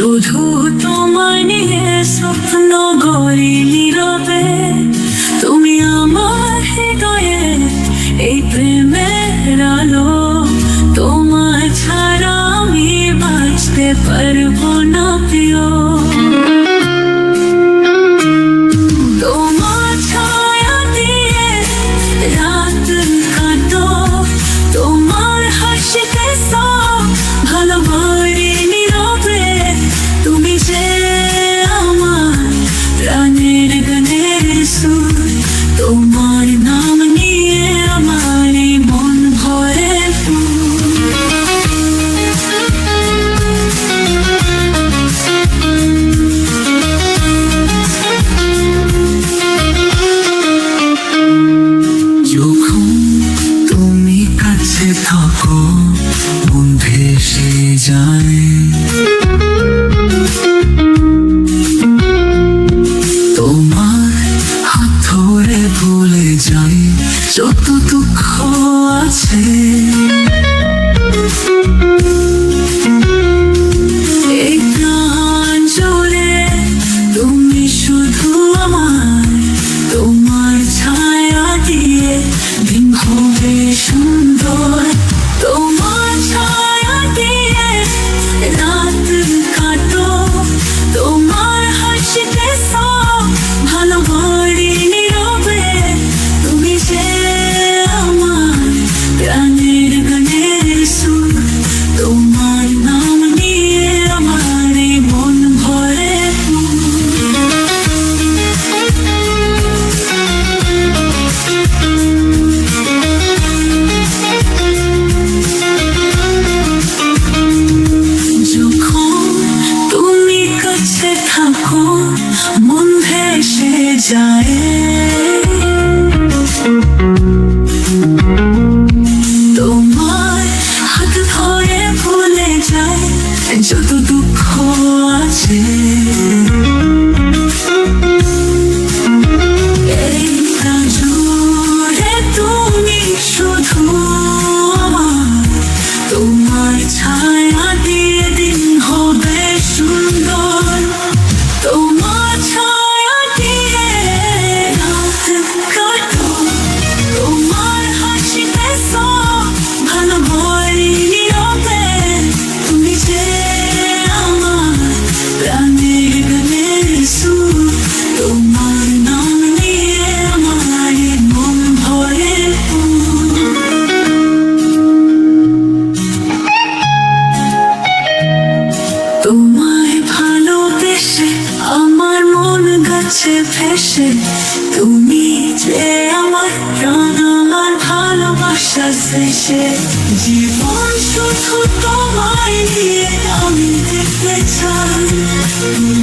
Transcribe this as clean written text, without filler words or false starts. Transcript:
শুধু তোমায় নিয়ে স্বপ্ন গড়ি নীরবে। তুমি আমার হৃদয়ে এই প্রেমের আলো। তোমার ছাড়া আমি বাঁচতে পারবো না প্রিয়। তোমার ছায়া দিয়ে রাত কাটো, তোমার হাসিতে সব ভালোবাসি নীরবে। তুমি যে আমার প্রাণের গানের সুর, তোমার নাম নিয়ে আমার এই মন ভরে যখন তুমি কাছে থাকো মন ভেসে যায়। তোমার হাত ধরে ভুলে যাই যত দুঃখ আছে। এই প্রাণ জুড়ে তুমি শুধু আমার। তোমার ছায়া দিয়ে দিন হবে সুন্দর। তোমার ছায়া দিয়ে রাত কাটো, তোমার হাসিতে সব ভালোবাসি নীরবে। তুমি যে আমার প্রাণের গানের সুর, তোমার নাম নিয়ে আমার এই মন ভরে থাকো মন ভেসে যায়। তোমার হাত ধরে ভুলে যায় যত দুঃখ আছে। এই প্রাণ জুড়ে তুমি শুধু আমার। তোমার ছায়া দিয়ে দিন হবে সুন্দর। তোমার ছায়া দিয়ে রাত কাটো, তোমার হাসিতে সব ভালোবাসি নীরবে। তুমি যে আমার প্রাণের গানের সুর, তোমার নাম নিয়ে আমার মন ভরে তোমায় ভালোবেসে আমার মন গাছে ভেসে। তুমি যে আমার প্রাণ, আমার ভালোবাসা শেষে। জীবন শুধু তোমায় নিয়ে আমি দেখতে চাই।